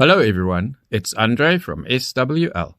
Hello everyone, it's Andre from SWL.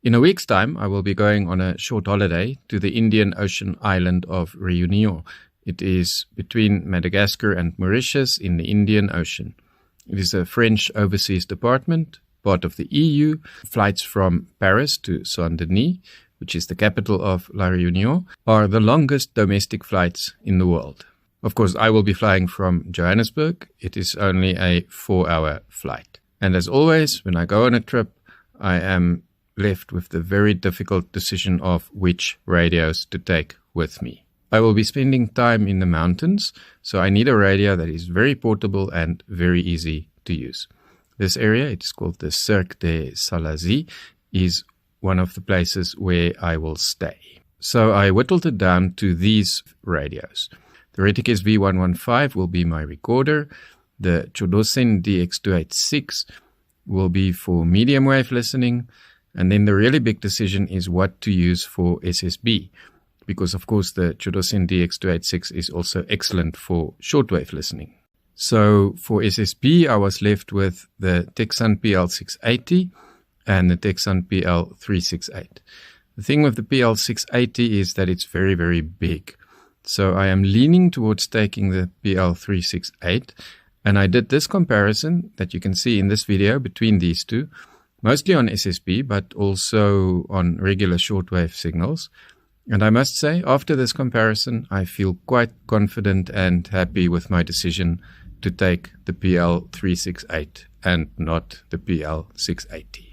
In a week's time, I will be going on a short holiday to the Indian Ocean island of Réunion. It is between Madagascar and Mauritius in the Indian Ocean. It is a French overseas department, part of the EU. Flights from Paris to Saint-Denis, which is the capital of La Réunion, are the longest domestic flights in the world. Of course, I will be flying from Johannesburg. It is only a 4-hour flight. And as always, when I go on a trip, I am left with the very difficult decision of which radios to take with me. I will be spending time in the mountains, so I need a radio that is very portable and very easy to use. This area, it is called the Cirque des Salazie, is one of the places where I will stay. So I whittled it down to these radios. The Retikes V115 will be my recorder. The Chodosen DX286 will be for medium wave listening. And then the really big decision is what to use for SSB. Because of course the Chodosen DX286 is also excellent for shortwave listening. So for SSB I was left with the Tecsun PL-680 and the Tecsun PL-368. The thing with the PL-680 is that it's very, very big. So I am leaning towards taking the PL-368. And I did this comparison that you can see in this video between these two, mostly on SSB, but also on regular shortwave signals. And I must say, after this comparison, I feel quite confident and happy with my decision to take the PL-368 and not the PL-680.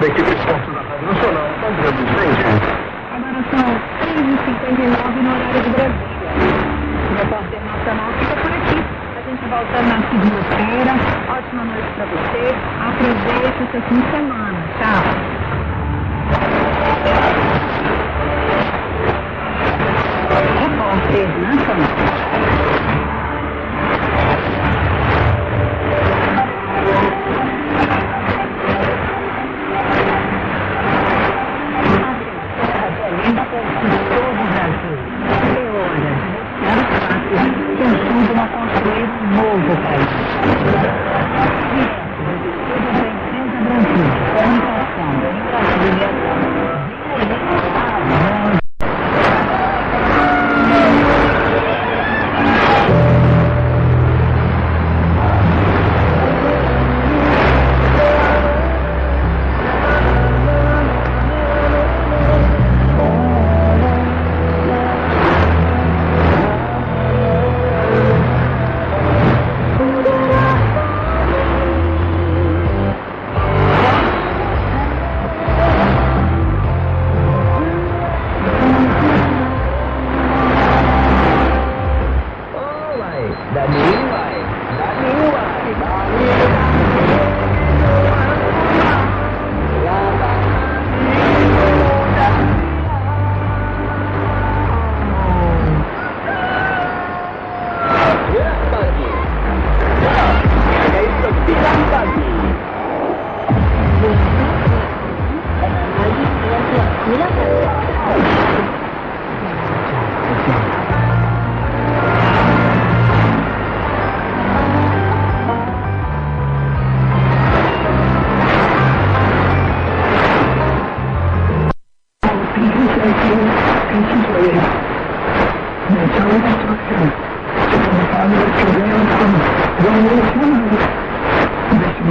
Da equipe esporte da Rádio Nacional, André dos Vendias. Agora são 6h59 no horário do Brasil. O repórter Nacional fica por aqui. A gente volta na segunda-feira. Ótima noite para você. Aproveite esse fim de semana. Tchau. Repórter Nacional. Novo país.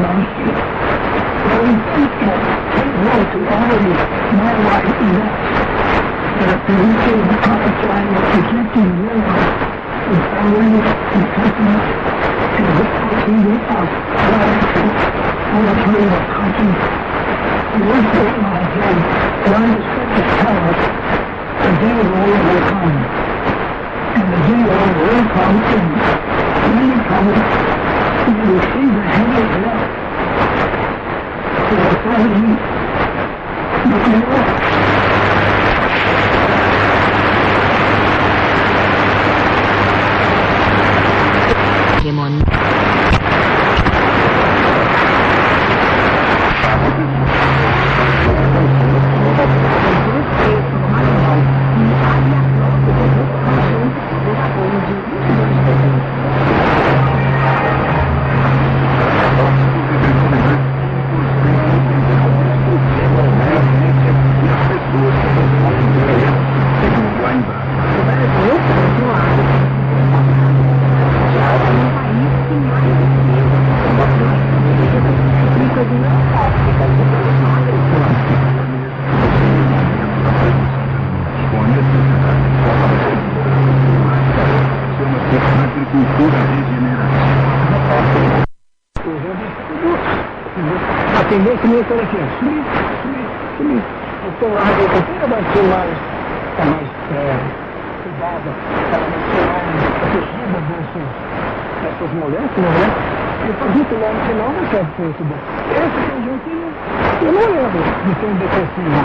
Malaysia. Well, we think that take note to all of these worldwide events that the UK Republic China projecting worldwide is already in customers to this country of Wai FM on the trade of countries. The worst thing I have why the scriptures tell us the day of the Lord will come. And the day of the Lord will come in many colors. You will see the heavy blood. To the authority of the Lord. Atender que nem aquela aqui, sumir. Então a agricultura vai ser mais cuidada, ela vai ser mais protegida dessas moléculas, né? E para dito lá no final não quer ser isso bom. Esse conjuntinho, eu não lembro de ter um depressivo.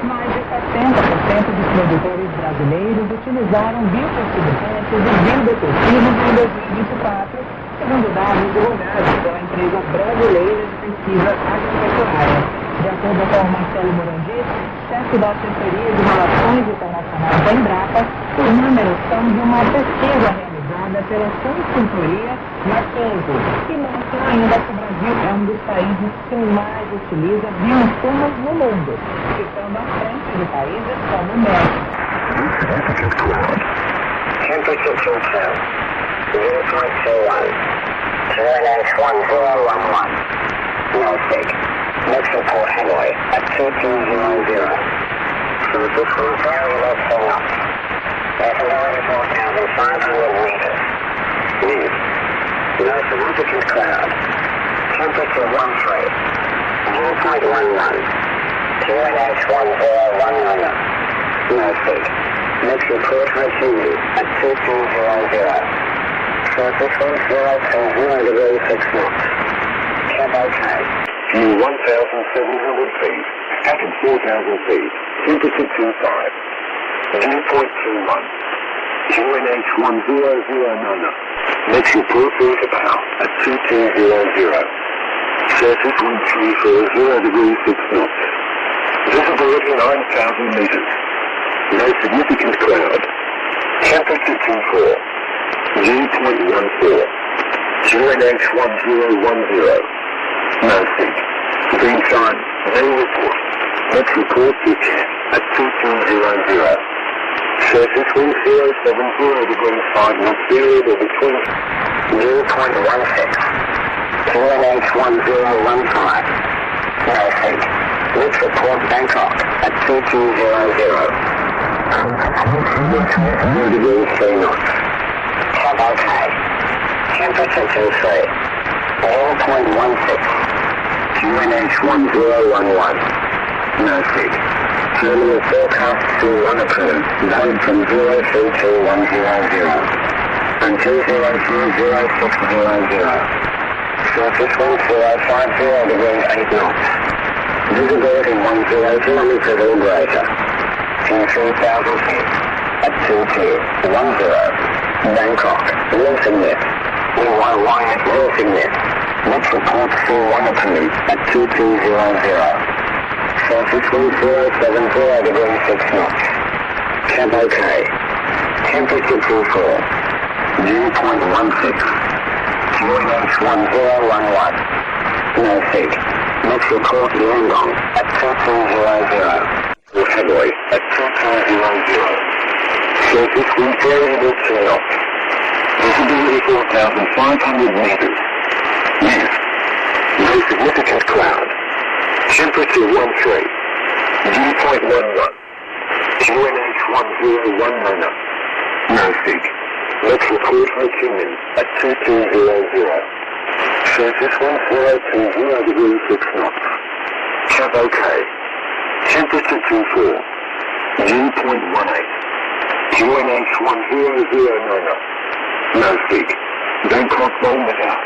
Mais de 70% dos produtores brasileiros utilizaram biofertilizantes e biodepressivos em 2024, segundo dados divulgados pela empresa brasileira de pesquisa agropecuária. De acordo com o Marcelo Morandi, chefe da assessoria de relações internacionais da Embrapa, os números são de uma pesquisa realizada pela consultoria Nacional, que mostra ainda que o Brasil é um dos países que mais utiliza bioinsumos no mundo, ficando à frente de países como o México. Temperature control 0.21, QNH1011, Norfolk, Mexico Hanoi at 2200. Surface from variable solar. Visibility 4,500 meters. Wind. No significant cloud. Temperature 13, 0.11, QNH1011, Norfolk, Mexico Hanoi at 2200. Surface wind 0 degrees 6 knots. Cabotage. View 1,700 feet. Packet 4,000 feet. Temperature 25. Dew point 21. QNH1009. Mexico Cruise about at 2200. Surface wind 340 degrees 6 knots. Visibility 9,000 meters. No significant cloud. Temperature 24. Dew point 14. QNH1010. Norfolk. Green sign. No report. Mexico City at 2200. Surface wind 070 degrees 5 knots. Variable between 0.16. QNH1015. Norfolk. Let's report Bangkok at 2200. 0 degrees 3 knots. Cabotage. Temperature 23. 0.16. QNH1011. Norfolk. Terminal forecast to unapproved. Valid from 032100 until 030600. Surface wind 050 degrees 8 knots. Visibility 10 kilometers or greater. In 3,000 feet. At 2210. Bangkok. Wilsonnet. Wai FM Wilsonnet. Let's report C1 approved at 2200. Surface wind 070 degrees 6 knots. Cabotage. Temperature 24. Dew point 16. QNH1011. Norfolk. Mexico Yangon at 2200. Hanoi at 2200. Surface wind variable 2 knots. Visibility 4,500 meters. Yes. No Temperature 13. Dew point 11. QNH 1019. No seek. Let's record Ho Chi Minh at 2200. Surface 1020 degrees 6 knots. Cap OK. Temperature 24. Dew point 18. QNH 1009. No seek. Bangkok Volmet out.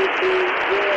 220